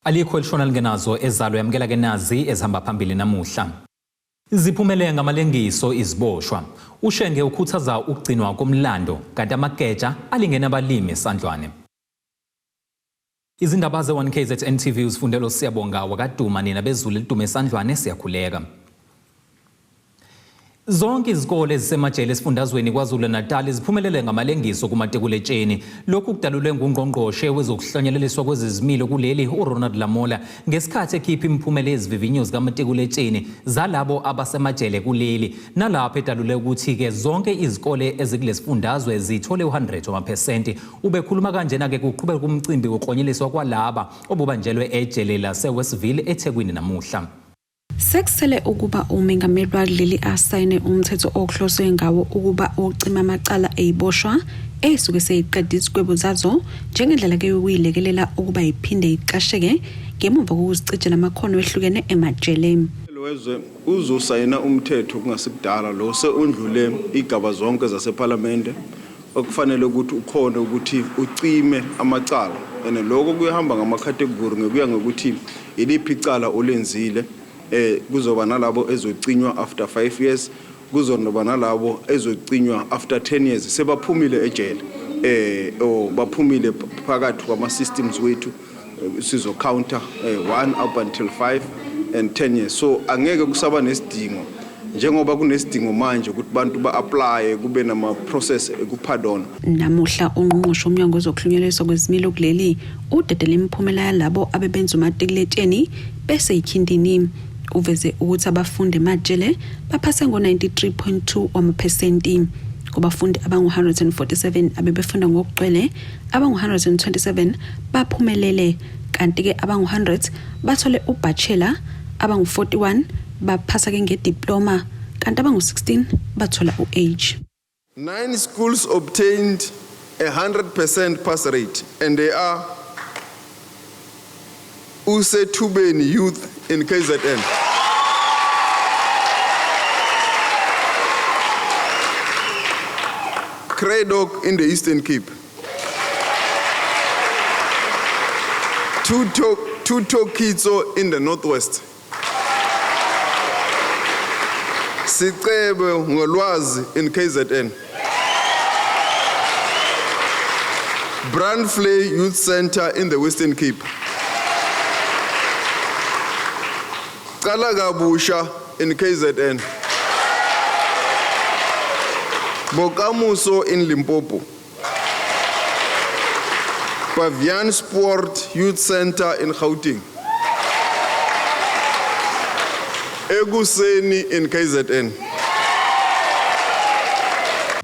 Alikho elishona lingenazo ezalo yamkela ke nazi ezihamba phambili namuhla. Ziphumelele Ngamalengiso Iziboshwa. Ushenge ukhuthaza ukugcinwa komlando kanti amageja alingena abalimi esandlwane. Izindaba ze1KZNTV uzifundelo siyabonga wakaduma nina bezulu lidume esandlwane siyakhuleka. Zonke izikole ezisemajele esifundazweni KwaZulu-Natal ziphumelele ngamalengiso kumatekuletsheni. Lokhu kudalulwe ngungqongqoshe wezokuhlonyeleliswa kwezezimilo kuleli uRonald Lamola ngesikhathi ekhipha imiphumela yezivivinyo zikamatekuletsheni zalabo abasemajele kuleli. Nalapho edalule ukuthi ke zonke izikole ezikulesifundazwe zithole u100%. Ubekhuluma kanjena ke kuqhubeka kumcimbi wokuhlonyeliswa kwalaba obubanjelwe ejele laseWestville eThekwini namuhla. Sekusele ukuba umengameli waleli asayine umthetho ohloswe ngawo ukuba ucima amacala eyiboshwa esuke seyiqedisa isigwebo zazo njengendlela ke yokuyilekelela ukuba iphinde iqasheke ngemuva kokuzicijela amakhono ehlukene emajeleni. Wezwe uzosayina umthetho kungasikudala lo seundlule igaba zonke zaseParliament okufanele ukuthi ukhona ukuthi ucime amacala ene lokho kuyahamba ngamacategory ngekuya ngokuthi iliphi icala olenzile. Kuzoba nalabo ezocinywa after 5 years, kuzoba nalabo ezocinywa after 10 years. Sebaphumile ejele baphumile phakathi kwama systems wethu sizo counter 1 up until 5 and 10 years. So angeke kusaba nesidingo njengoba kunesidingo manje ukuthi bantu ba-apply kube nama process ekupardon. Namuhla ungqongqoshe umnyango wezokuhlonyeliswa kwezimilo kuleli udedela imiphumela yalabo abebenza umatikuletsheni bese ikhindini. Uveze ukuthi abafundi emajele baphase ngo93.2%. Kubafundi abangu147 abebefunda ngokugcwele, abangu127 baphumelele kanti ke abangu100 bathole ubachelor, abangu41 baphasa ke ngediploma kanti abangu16 bathola uH. 9 schools obtained 100% pass rate and they are Usethubeni Youth in KZN, Craddock in the Eastern Cape, Tutokitso in the Northwest, Sicebe Ngolwazi in KZN, Brandflay Youth Center in the Western Cape, Kalagabusha in KZN, Bokamuso in Limpopo, Pavian Sport Youth Center in Gauteng, Eguseni in KZN.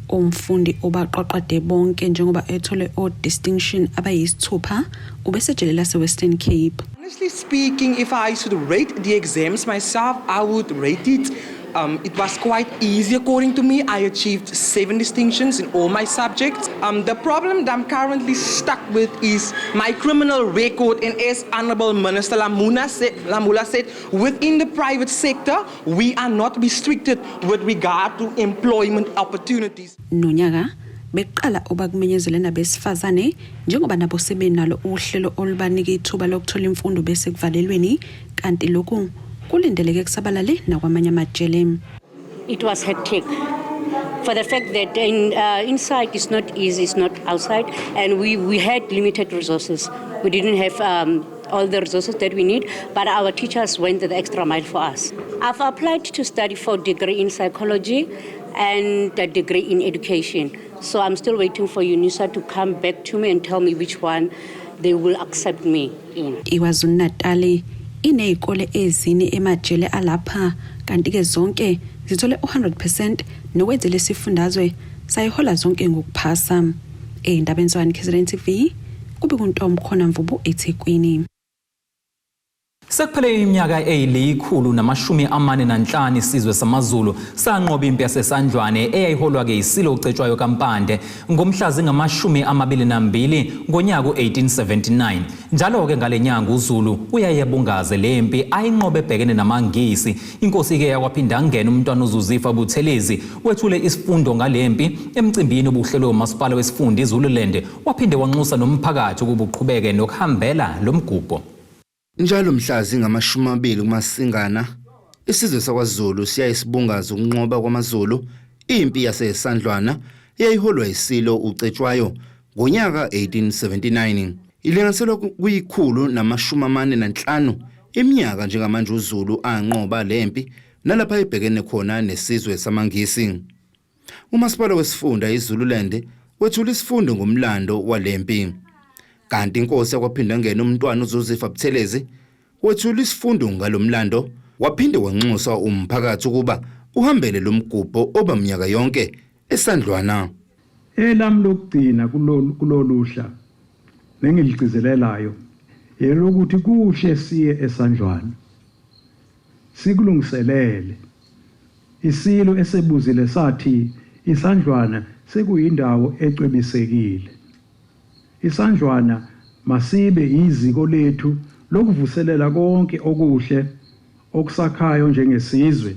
Umfundi obaqoqade bonke njengoba ethole distinction abayisithupha ubesejele laseWestern Cape. Honestly speaking, if I should rate the exams myself, I would rate it. It was quite easy according to me. I achieved 7 distinctions in all my subjects. The problem that I'm currently stuck with is my criminal record. And as Honorable Minister Lamula said, within the private sector, we are not restricted with regard to employment opportunities. Nonyaka beqala obakumenyezela nabesifazane njengoba nabo sebenalo uhlelo olubanika ithuba lokuthola imfundo bese kuvalelweni kanti lokhu kulindeleke kusabalale nakwamanye amajele. It was hectic for the fact that inside is not easy, it's not outside, and we had limited resources. We didn't have all the resources that we need, but our teachers went the extra mile for us. I've applied to study for a degree in psychology and a degree in education. So I'm still waiting for UNISA to come back to me and tell me which one they will accept me in. KwaZulu-Natal inezikole ezine emajele alapha kanti ke zonke zithole 100% nokwenzele sifundazwe sayihola zonke ngokuphasa. Endabeni ze1KZNTV kube kuntombi khona Mvubu eThekwini. Sekuphele iminyaka eyili145 isizwe samaZulu sanqoba impi yasesandlwane eyayiholwa ke isilo ucetshwayo kaMpande ngomhla zingama22 ngonyaka u1879. Njalo ke ngalenyanga uZulu uyayebungaze lempi ayinqobe ebhekene namangisi. Inkosi ke yakwaphinda angena umntwana uZuzifa Buthelezi wethule isifundo ngalempi emcimbini obuhlelo uMasipala wesifunda iZululand waphinde wanxusa nomphakathi ukuba uqhubeke nokuhambela lomgubho. Njalo mhla zingamashumi kuMasingana isizwe sakwaZulu siyayisibungaza ukunqoba kwamaZulu impi yasesandlwana eyayiholwa isilo ucetshwayo ngonyaka 1879 ilinganiselwa kuyikhulu nama45 iminyaka njengamanje uZulu anqoba lempi nalapha ibhekene khona nesizwe samangisi. Umasipala wesifunda iZululand wethula isifundo ngomlando walempi. Kanti inkosi yakwaphinda ngena umntwana uZiphumelele wethula isifundo ngalomlando waphinde wanxusa umphakathi ukuba uhambele lomgubho obaminyaka yonke esandlwana. Elami lokugcina kulolusha nengiliqizelelayo yelokuthi kuhle siye esandlwana sikulungiselele isilo esebuzile sathi isandlwana sekuyindawo ecwebisekile. Isandlwana masibe iziko lethu lokuvuselela konke okuhle okusakhayo njengesizwe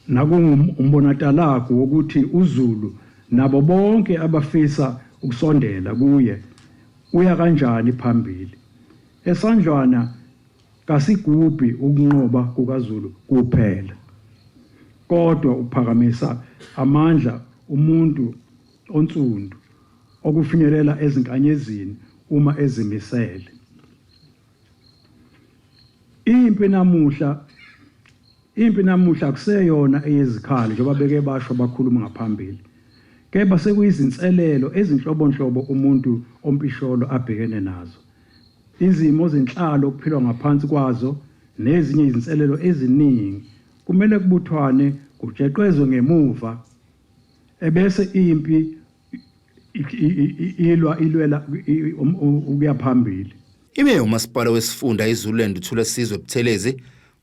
nakungumbonakalo wokuthi uZulu nabo bonke abafisa ukusondela kuye uya kanjani phambili. Esandlwana kasigubhi ukunqoba kukaZulu kuphela, kodwa uphakamisa amandla umuntu onsundu okufinyelela ezinkanyezini uma ezimisele. Impi namuhla kuseyona eyezikhali njengoba beke basho abakhuluma ngaphambili. Kepha sekuyizinselelo ezinhlobonhlobo umuntu ompisholo abhekene nazo. Izimo zenhlalo okuphilwa ngaphansi kwazo nezinye izinselelo eziningi kumele kubuthwane kujeqezwe ngemuva ebese impi ilwela ukuya phambili. Imeya umasipala wesifunda iZululand uthula sizwe Buthelezi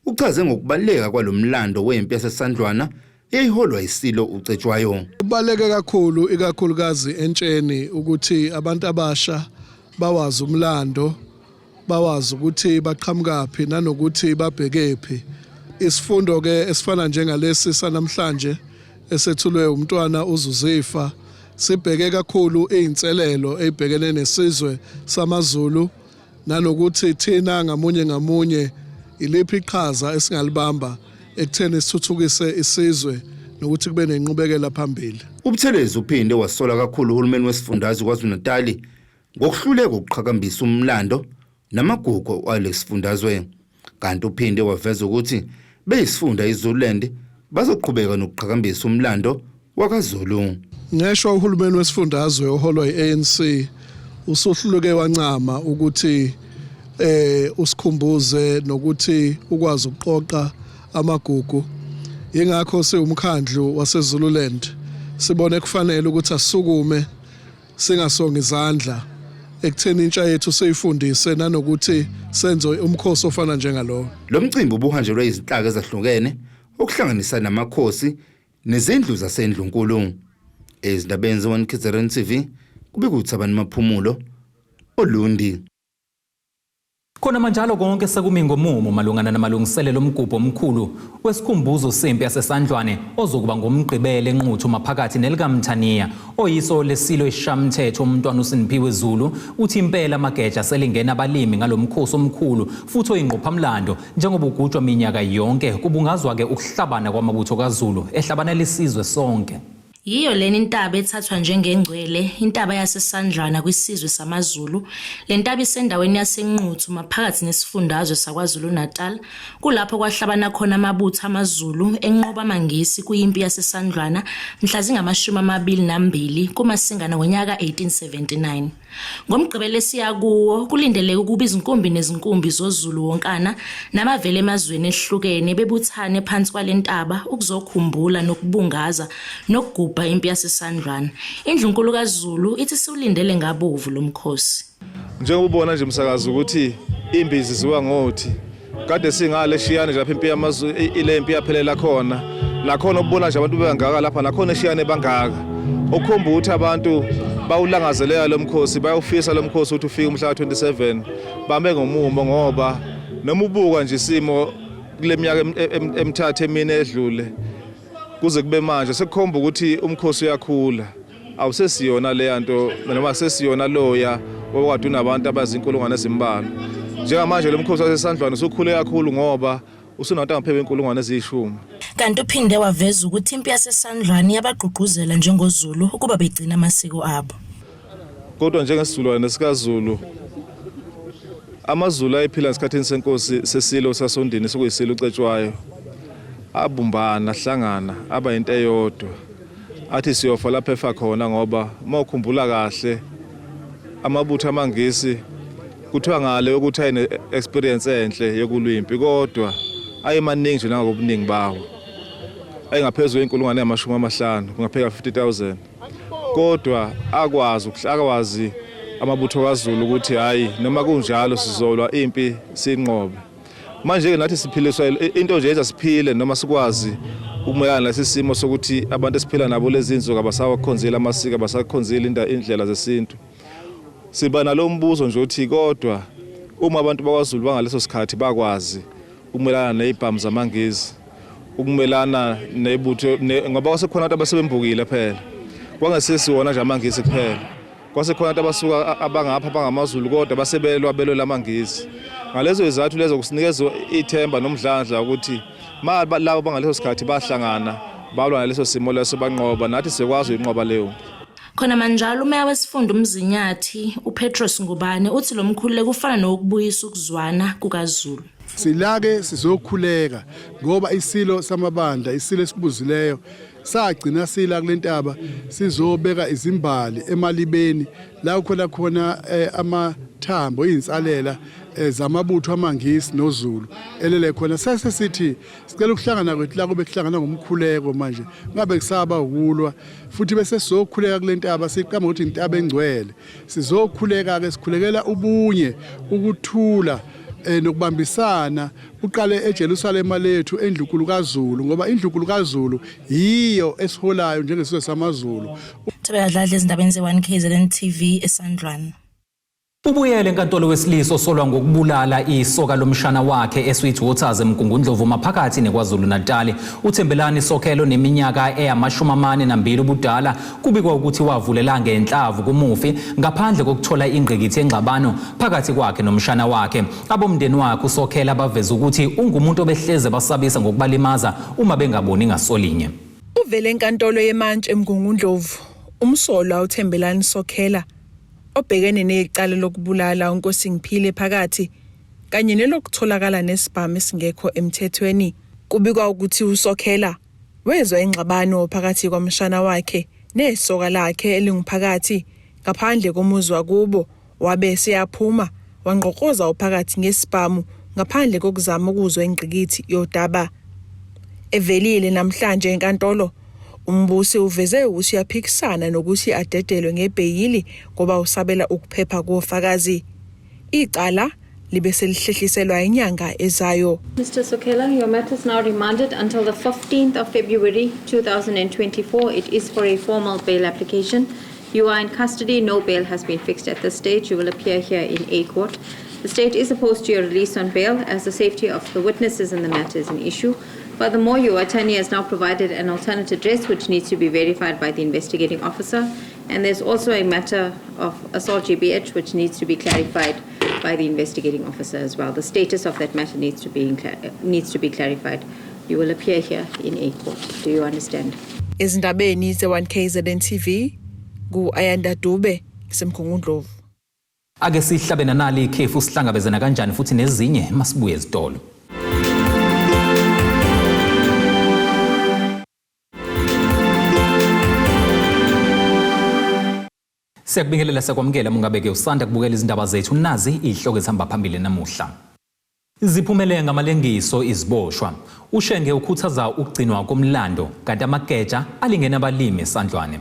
uchaze ngokubaleka kwalomlando wempi yasesandlwana eyayiholwa isilo ucetshwayo. Kubaleke kakhulu ikakhulukazi entsheni ukuthi abantu abasha bawazi umlando, bawazi ukuthi baqhamukaphi nanokuthi babhekephi. Isifundo ke esifana njengalesi sanamhlanje esethulwe umntwana uZifa sibheke kakhulu izinselelo ezibhekene nesizwe samaZulu nanokuthi thina ngamunye iliphi iqhaza esingalibamba ekutheni sithuthukise isizwe nokuthi kube nenqubekela phambili. uButhelezi uphinde wasola kakhulu uhulumeni wesifundazwe kwaZulu-Natal ngokuhluleka ukuqhakambisa umlando namagugu walesifundazwe. Kanti uphinde waveza ukuthi beyisifunda iZululand bazoqhubeka nokuqhakambisa umlando wakaZulu. Ngisho uhulumeni wesifundazwe oholwa iANC usohluluke wancama ukuthi usikhumbuze nokuthi ukwazi ukuqoqa amagugu. Ingakho siwumkhandlu waseZululand sibone kufanele ukuthi asukume singasonga izandla ekutheni intsha yethu seyifundise nanokuthi senze umkhosi ofana njengalo. Lo mcimbi ubuhanjelwe izinhlaka ezahlukene okuhlanganisa namakhosi nezindlu zasendlunkulu. Ezindabeni ze1KZNTV kube kuThabani Maphumulo Olundi. Khona manjalo konke sekumi ngomumo malungana namalungiselelo omgubho omkhulu wesikhumbuzo sempi yasesandlwane ozokuba ngomgqibelo enquthu maphakathi nelikaMthaniya oyiso lesilo eshamthetho umntwana uSiniphiwe Zulu uthi impela amageja selingena abalimi ngalomkhosi omkhulu futhi oyingqophamlando njengoba ugujwa minyaka yonke kubungazwa ke ukuhlabana kwamabutho kaZulu ehlabana lesizwe sonke. Yiyo leni intaba ethathwa njengengcwele, intaba yasesandlwana kwisizwe samaZulu. Le ntaba isendaweni yasenquthu maphakathi nesifundazwe saKwaZulu-Natal, kulapho kwahlabana khona amabutho amaZulu enqoba amangisi kuyimpi yasesandlwana mhla zingama-22 kuMasingana ngonyaka 1879. Ngomgqibelo esiya kuwo kulindeleke ukuba izinkumbi nezinkumbi zoZulu wonkana namavele emazweni ehlukene bebuthane phansi kwalentaba ukuzokhumbula nokubungaza nokugubha impi yasesandlwana. Indlunkulu kaZulu ithi siwulindele ngabovu lomkhosi. Njengobona nje umsakazi ukuthi impi iziziwa ngothi kade singale shiyane lapha impi yamaZulu ile impi yaphelela khona nakhona ubona nje abantu bengaka lapha nakhona shiyane bangaka okhomba ukuthi abantu bawulangazelela lo mkhosi bayawufisa lo mkhosi ukuthi ufike umhla ka27 bambe ngomumo ngoba noma ubuka nje isimo kule minyaka emithathu emine edlule kuze kube manje sekukhomba ukuthi umkhosi uyakhula awusesiyona le yanto noma sesiyona loya okade unabantu abazinkulungwane ezimbalwa. Njengamanje lo mkhosi wasesandlwana usukhule kakhulu ngoba usunabantu angaphezu kwenkulungwane eziyishumi. Kanti uphinde waveza ukuthi impi yasesandlwana yabagqugquzela njengoZulu ukuba begcina amasiko abo. Kodwa njengesizulwane sikaZulu amaZulu ayephila esikhathini senkosi sesilo sasondini sokuyisilo ucetshwayo abumbana hlangana aba into eyodwa athi siyofa lapha efa khona ngoba mawukhumbula kahle amabutho amangisi kuthiwa ngale ukuthi ayine experience enhle yokulwimpi kodwa ayemaningi nje nangobuningi bawo ayingaphezulu inkulungwane yama50 kungapheka 50,000 kodwa akwazi amabutho kaZulu ukuthi hayi noma kunjalo sizolwa impi sinqobe. Manje ke nathi siphiliswa into nje siphile noma sikwazi ukumelana lesisimo sokuthi abantu esiphila nabo lezinzuku abasakhonzela amasiko abasakhonzela indlela zesintu. Siba nalombuzo nje uthi kodwa uma abantu bakwaZulu bangaleso sikhathi bakwazi ukumelana nezibhamu zamangisi ukumelana nebutho ngoba kwasekhona abantu abasebembukile phela kwangasesiwona nje amangisi kuphela kwasekhona abantu abasuka abangapha abangamaZulu kodwa basebelwa lamangisi ngalezo izathu lezo kusinikeza ithemba nomdlandla ukuthi labo bangaleso sikhathi bahlangana balwa ngaleso simo leso banqoba nathi sikwazi ukunqoba leyo. Khona manjalo umeya wesifunda uMzinyathi uPetros Ngubane uthi lo mkhuleko kufana nokubuyisa ukuzwana kukaZulu. Silake sizokhuleka ngoba isilo samabandla isilo esibuzileyo sagcina sila kulentaba sizobeka izimbali emalibeni la khona amathambo insalela zamabutho amangisi noZulu elele khona sesithi sicela ukuhlangana kwethu la kube kuhlangana ngomkhuleko manje ngabe kusaba ukulwa futhi bese sizokhuleka kulentaba siqamba ukuthi intaba engcwele sizokhuleka ke sikhulekela ubunye ukuthula nokubambisana uqale eJerusalema lethu endlunkulu kaZulu ngoba indlunkulu kaZulu yiyo esiholayo njengesizwe samaZulu. Tabeyadlala izindabeni ze1KZNTV eSandlwana. Ubuyele enkantolo wesilisa osolwa ngokubulala isoka lomshana wakhe eSweetwaters eMgungundlovu maphakathi neKwaZulu Natal. uThembelani Sokhelo neminyaka eyama42 ubudala kubikwa ukuthi wavulela ngenhlavu kumufi ngaphandle kokuthola ingqikithi engxabano phakathi kwakhe nomshana wakhe. Abomndeni wakhe uSokhela baveza ukuthi ungumuntu obehleze basabisa ngokubalimaza uma bengaboni ngasolinye. Uvele enkantolo yeMantshi eMgungundlovu umsolwa uThembelani Sokhela obhekene necala lokubulala uNkosi Ngiphile phakathi kanye nelokutholakala nesibhamu esingekho emthethweni. Kubikwa ukuthi uSokhela wezwa ingxabano phakathi kwamshana wakhe nesoka lakhe elinguphakathi ngaphandle komuzi wakubo wabe siyaphuma wangqoqoza uphakathi ngesibhamu ngaphandle kokuzama ukuzwa ingqikithi yodaba. Evelile namhlanje enkantolo umbusi uveze ukuthi uyaphikisana nokuthi adedelwe ngebheyili ngoba usabela ukuphepha kofakazi. Icala libe selihlehliselwa inyanga ezayo. Mr. Sokhela, your matter is now remanded until the 15th of February 2024. It is for a formal bail application. You are in custody. No bail has been fixed at this stage. You will appear here in a court. The state is opposed to your release on bail as the safety of the witnesses in the matter is an issue. Furthermore, your attorney has now provided an alternate address which needs to be verified by the investigating officer. And there's also a matter of assault GBH which needs to be clarified by the investigating officer as well. The status of that matter needs to be clarified. You will appear here in a court. Do you understand? Izindabeni ze1KZNTV ku-Ayanda Dube kuseMgungundlovu. Ake sihlabena nali ikhefu sihlangabezana kanjani futhi nezinye masibuye ezitolo. Siyakubingelela sekwamukela mungabeke usanda kubukela izindaba zethu nazi ihloko ezihamba phambili namuhla. Ziphumelele Ngamalengiso Iziboshwa. Ushenge ukhuthaza ukugcinwa komlando kanti amageja alingena abalimi eSandlwane.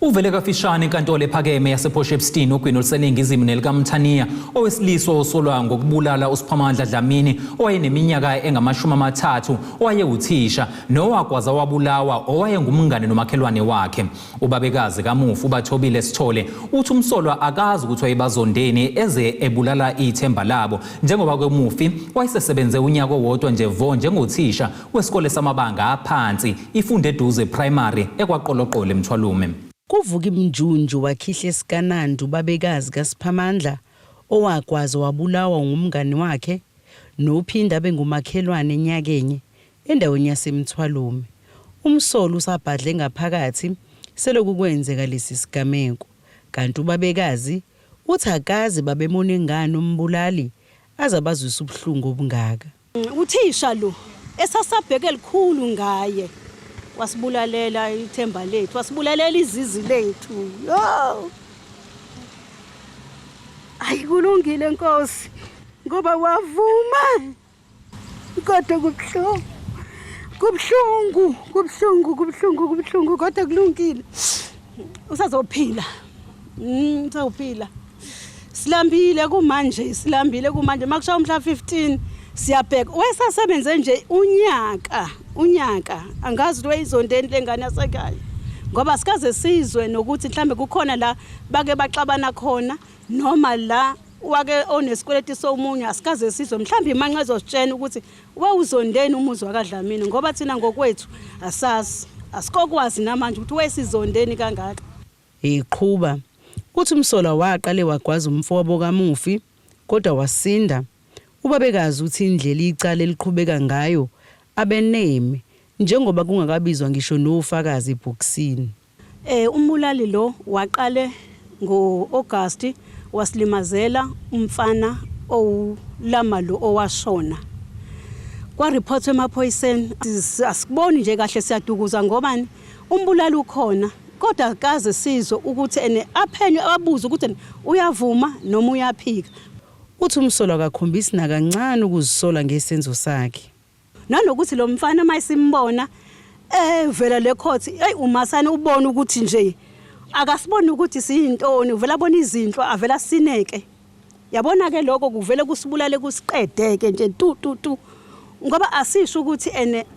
Uvele kafishane inkantolo ephakeme yasePortshepstone ogwini oluseningizimu nelikaMthaniya owesilisa osolwa ngokubulala uSiphamandla Dlamini owayeneminyaka engama30 owayewuthisha nowagwaza wabulawa owayengumngane nomakhelwane wakhe. Ubabekazi kamufi uBathobile Sithole uthi umsolwa akazi ukuthi wayebazondeni eze ebulala ithemba labo njengoba kwemufi wayesesebenze unyaka owodwa nje vo njengothisha wesikole samabanga aphansi ifunde eduze primary ekwaqoloqolo eMthwalume. Kuvuka imjunju wakhihla esikanandi ubabekazi kaSiphamandla owakwazi wabulawa ngumngani wakhe nophinda bengumakhelwane enyakenye endaweni yaseMthwalume. Umsolo usabhadle ngaphakathi seloku kwenzeka lesi sigameko kanti ubabekazi uthi akazi babemona ingane umbulali azabazwisa ubuhlungu obungaka. Uthisha lo esasabheke likhulu ngaye wasibulalela ithemba lethu, wasibulalela izizi lethu. Yo! Ayikulungile Nkosi ngoba wavuma. Kodwa kubuhlungu kodwa kulungile. Usazophila. Uzawuphila. Silambile kumanje makushaya umhla 15 siyabheka wesasebenze nje unyaka angazi wayizondeni lengane yasekhaya ngoba sikaze sizwe nokuthi mhlambe kukhona la bake baxabana khona noma la wake onesikweleti somunye asikaze sizwe mhlambe imanqa ezositshena ukuthi wawuzondeni umuzi wakadlamini ngoba thina ngokwethu asazi asikokwazi namanje ukuthi wesizondeni kangaka. Iqhubha uthi umsola waqale wagwaza umfobo kaMufi kodwa wasinda. Ubabekazi uthi indlela icala eliqhubeka ngayo abeneme njengoba kungakabizwa ngisho nofakazi ebhokisini. Umbulali lo waqale ngo-August wasilimazela umfana owulama lo owashona. Kwa report emaphoyiseni asikuboni nje kahle siyadukuza ngobani umbulali ukhona kodwa akaze sizwe ukuthi aphenye ababuza ukuthi uyavuma noma uyaphika. Uthi umsola akakhombisi nakancane ukuzisola ngesenzo sakhe. Nanokuthi lo mfana mayisimbona vela le court umasana ubona ukuthi nje akasiboni ukuthi siyintoni uvela bona izinto avela sineke. Yabona ke lokho kuvele kusibulale kusiqedeke nje tu ngoba asisho ukuthi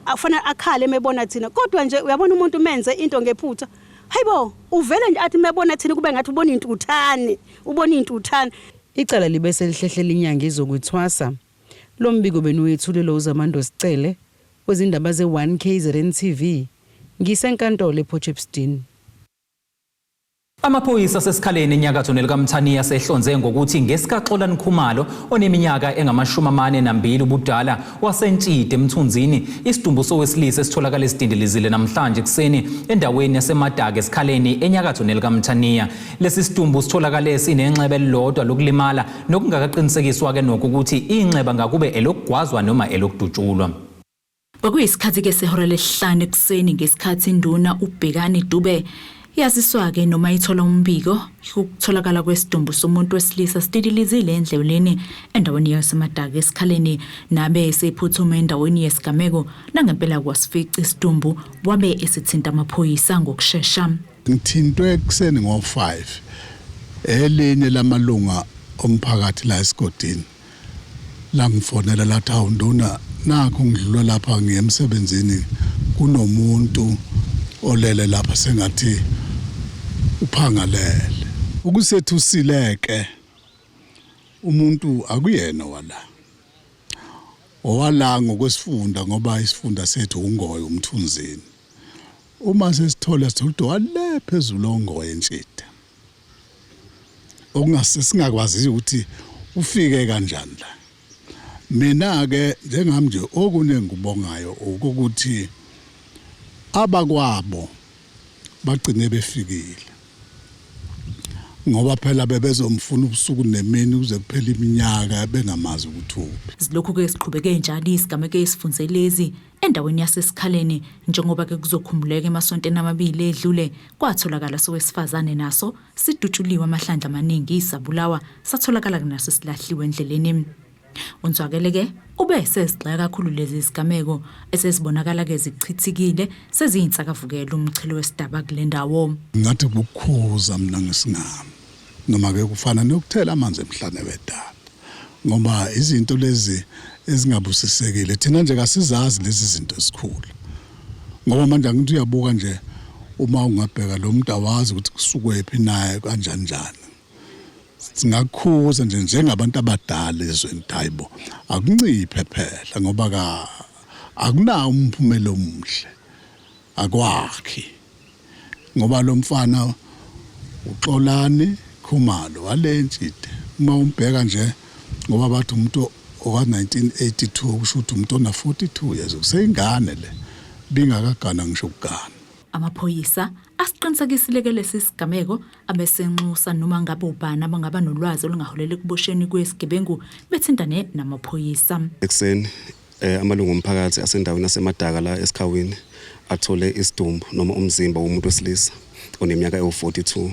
afana akhale emebona thina kodwa nje uyabona umuntu menze into ngephutha. Hayibo uvele nje athi mebona thina kube ngathi ubona intuthane. Icala libe selihlehle inyanga izokuthwasa. Lo mbiko benuwethulelo uZamando Sicele wezindaba ze1KZNTV ngisenkantolo ePotchefstroom. Amaphoyisa sesikhaleni enyakatho nelikaMthaniya sehlonze ngokuthi ngesikaXolani Khumalo oneminyaka engama42 ubudala wasentshide eMthunzini isidumbu sowesilisa esitholakala esidindilizile namhlanje kuseni endaweni yaseMadaka esikhaleni enyakatho nelikaMthaniya. Lesi sidumbu sitholakala sinenxeba elilodwa lokulimala nokungakaqinisekiswa ke nokuthi inxeba ngakube elokugwazwa noma elokudutshulwa. Kwakuyisikhathi ke sehora lesihlanu ekuseni ngesikhathi induna uBhekani Dube yaziswa ke noma ithola umbiko ukutholakala kwesidumbu somuntu wesilisa sididilizile endleleni endaweni yaseMadaka esikhaleni nabe esephuthuma endaweni yesigameko nangempela kwasifica isidumbu wabe esithinta amaphoyisa ngokusheshsha. Ngithintwe ekuseni ngo5 elinye lamalunga omphakathi la esigodini la ngifonela lathi awunduna nakho ngidlula lapha ngiyemsebenzini kunomuntu olele lapha sengathi uphangalele ukusethusileke umuntu akuyena owala ngokwesifunda ngoba isifunda sethu ungoye uMthunzini uma sesithola sithola wale phezulu ongoye entshida okungasingakwazi ukuthi ufike kanjani la. Mina ke njengami nje okunye ngibongayo ukuthi abakwabo bagcine befikile ngoba phela bebezomfuna ubusuku nemini uze kuphela iminyaka bengamazi ukuthi uphi. Silokhu ke siqhubeke njalo isigameko esifunzelezi endaweni yasesikhaleni njengoba ke kuzokhumuleka emasontweni amabili edlule kwatholakala sowesifazane naso sidutshuliwe amahlandla amaningi isabulawa satholakala naso silahliwe endleleni. Unzwakele ke ube sesigxeka kakhulu lezi zigameko esezibonakala ke zichithikile seziyinsakavukela umchilo wesidaba kule ndawo. Ngathi bukhuza mina ngesingami noma ke kufana nokuthela amanzi emhlane wedaba ngoba izinto lezi ezingabusisekile thina nje kasizazi lezi zinto esikhulu ngoba manje ngithi uyabuka nje uma ungabheka lo muntu awazi ukuthi kusukwephi naye kanjani njani. Singakhuza nje njengabantu abadala ezweni hayibo akunciphe phela ngoba akunawo umphumela omuhle akwakhi ngoba lo mfana uXolani Khumalo walentshide uma umbheka nje ngoba bathi umuntu owa 1982 kusho ukuthi umuntu ona 42 years useyingane le bingakagana ngisho ukugana. Amaphoyisa asiqinisekisile lesi sigameko abesenxusa noma ngabe ubani abangaba nolwazi olungaholela ekubosheni kwesigebengu bethintane namaphoyisa. Ekseni amalungu omphakathi asendaweni nasemadaka la esikhawini athole isidumbu noma umzimba womuntu wesilisa oneminyaka ewu42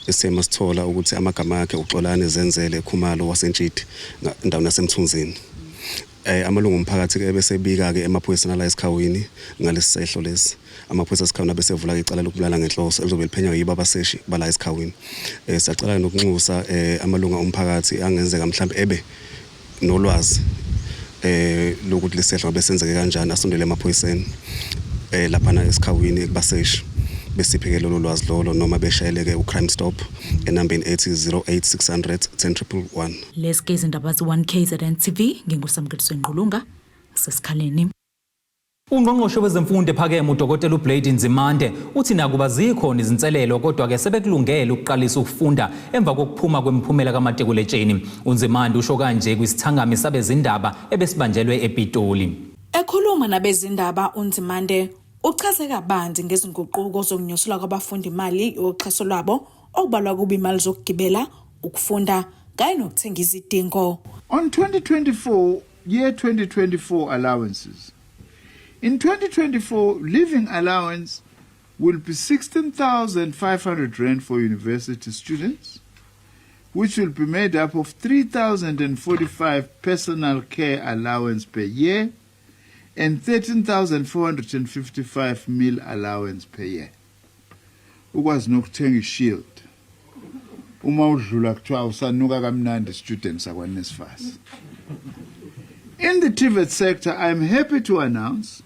esema sithola ukuthi amagama akhe uXolani Zenzele Khumalo wasentshidi endaweni yasemthunzini. Amalungu omphakathi ke bese bika ke emaphoyiseni la esikhawini ngalesi sehlo lesi. Amaphoyisa esikhawini besevula icala lokubulala ngenhloso elizobe liphenywa yibo abaseshi bala esikhawini. Siyacela nokunxusa amalungu omphakathi angenzeka mhlambe ebe nolwazi lokuthi lesehlo besenzeke kanjani asondele emaphoyiseni lapha esikhawini kubaseshi besipheke lolo lwazi lolo noma beshayeleke uCrime Stop enambeni ethi 08600101. Lesi izindaba ze1KZNTV ngingusamkeliso Ngqulunga sesikhaleni. Ungqongqoshe wezemfundo ephakeme uDokotela uBlade Nzimande uthi nakuba zikhona izinselelo kodwa ke sebekulungela ukuqalisa ukufunda emva kokuphuma kwemiphumela kamatikuletsheni. UNzimande usho kanje kwisithangami sabezindaba ebesibanjelwe ePitoli. Ekhuluma nabezindaba uNzimande uchaze kabanzi ngezinguquko zokunyuselwa kwabafundi imali yoxhaso lwabo okubalwa kuba imali zokugibela ukufunda kanye nokuthenga izidingo. On 2024 allowances. In 2024, living allowance will be 16,500 rand for university students, which will be made up of 3,045 personal care allowance per year and 13,455 meal allowance per year. Ukwazi nokuthenga ishield. Uma udlula kuthiwa usanuka kamnandi students akwaNSFAS. In the TVET sector, I'm happy to announce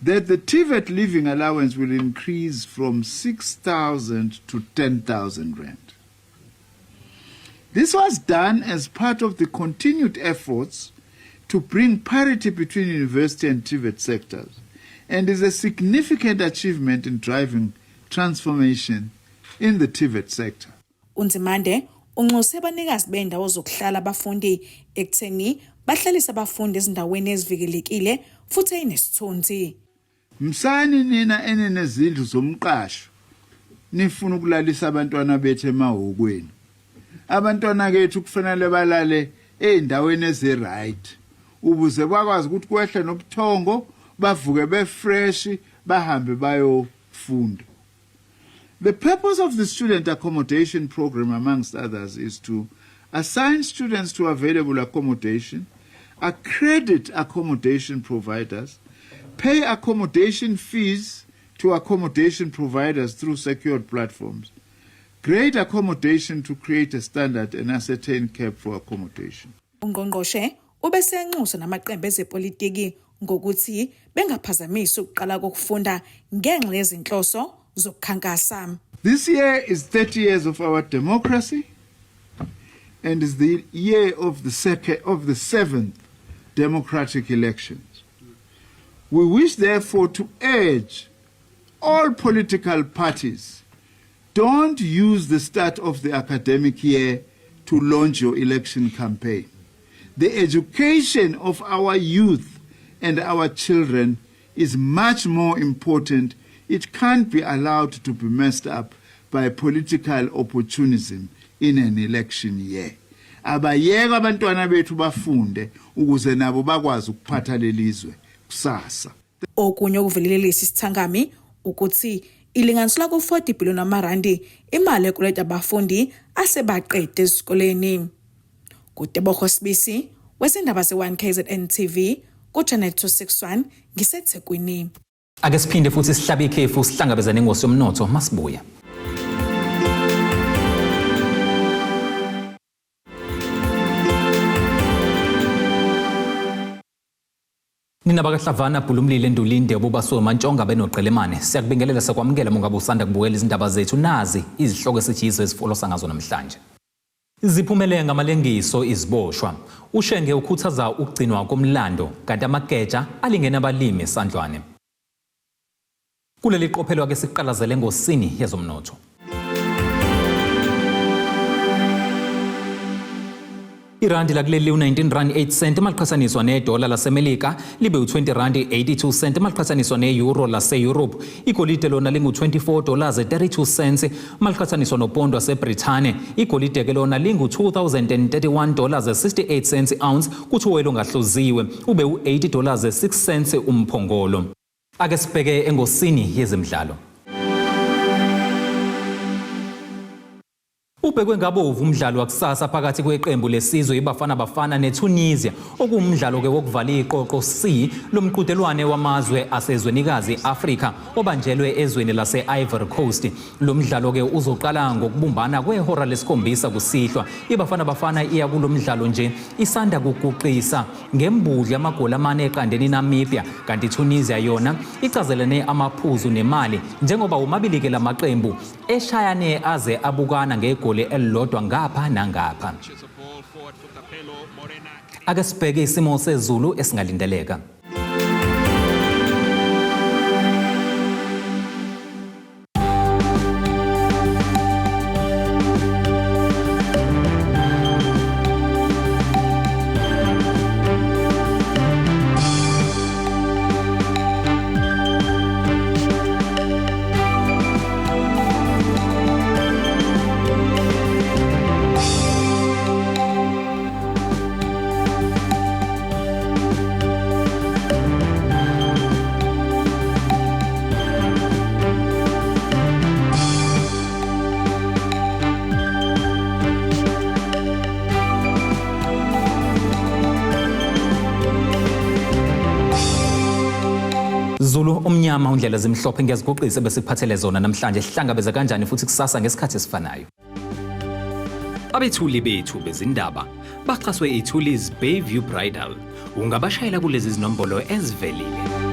that the TVET living allowance will increase from 6,000 to 10,000 rand. This was done as part of the continued efforts to bring parity between university and TVET sectors and is a significant achievement in driving transformation in the TVET sector. uNzimande unxuse abanikazi bendawo zokuhlala abafundi ekutheni bahlalisa abafundi ezindaweni ezivikelekile futhi ezinesithunzi. Msani nina enenezindlu zomqasho nifuna ukulalisa abantwana bethu emahokweni. Abantwana bethu kufanele balale endaweni eziright ukuze bakwazi ukuthi kwehle nobuthongo bavuke befresh bahambe bayofunda. The purpose of the student accommodation program, amongst others, is to assign students to available accommodation, accredit accommodation providers, pay accommodation fees to accommodation providers through secured platforms, grade accommodation to create a standard and ascertain cap for accommodation. Ungqongqoshe ubesenxusa namaqembu ezepolitiki ngokuthi bengaphazamisa ukuqala kokufunda ngenxa yezinhloso zokukhankasa. This year is 30 years of our democracy and is the year of the seventh democratic elections. We wish therefore to urge all political parties, don't use the start of the academic year to launch your election campaign. The education of our youth and our children is much more important. It can't be allowed to be messed up by political opportunism in an election year. Abayeka abantwana bethu bafunde ukuze nabo bakwazi ukuphatha lelizwe kusasa. Okunye okuvelelelisa isithangami ukuthi ilinganiswa ku40 billion amarandi imali ekuleta abafundi asebaqede esikoleni. Kutebogo Sibisi wezindaba ze1KZNTV ku Channel 261 ngiseThekwini. Ake siphinde futhi sihlabe ikhefu sihlangabezane ngosi yomnotho masibuya. Nina bakaHlavana Bhulumlile Ndulinde obubaso Mantshonga benoqelemane siyakubingelela sakwamukela mongabe usanda kubukela izindaba zethu nazi izihloko esithizwe ezifolosa ngazo namhlanje. Ziphumelele Ngamalengiso Iziboshwa ushenge ukhuthaza ukugcinwa komlando kanti amageja alingena abalimi eSandlwane. Kuleli qophelo ake siqalazele ngosini yezomnotho. Irandi lakuleli u-19.08 maliqhathaniswa nedola laseMelika libe u-20.82 maliqhathaniswa ne-euro lase-Europe. Igolide lona lingu-$24.32 maliqhathaniswa nopondo waseBrithane. Igolide ke lona lingu-$2,031.68 ounce kuthi uwelo ngahluziwe ube u-$80.06 umphongolo. Ake sibheke engosini yezemidlalo. Ubhekwe ngabovu umdlalo wakusasa phakathi kweqembu lesizwe iBafana Bafana neTunisia okuwumdlalo ke wokuvala iqoqo C lomqhudelwane wamazwe asezwenikazi Afrika obanjelwe ezweni lase-Ivory Coast. Lo mdlalo ke uzoqala ngokubumbana kwehora lesikhombisa kusihlwa. iBafana Bafana iya kulo mdlalo nje isanda kuguqisa ngembudla yamagoli amane eqandeni Namibia, kanti Tunisia yona icazelene amaphuzu nemali njengoba umabili ke lamaqembu eshayane aze abukana ngegoli elilodwa ngapha nangapha. Ake sibheke isimo sezulu esingalindeleka. Zulu omnyama undlela zimhlophe ngiyaziguqisa bese kuphathele zona namhlanje sihlangabeza kanjani futhi kusasa ngesikhathi esifanayo. Abethuli bethu bezindaba baxhaswe iThulis Bayview Bridal. Ungabashayela kulezi zinombolo ezivelile.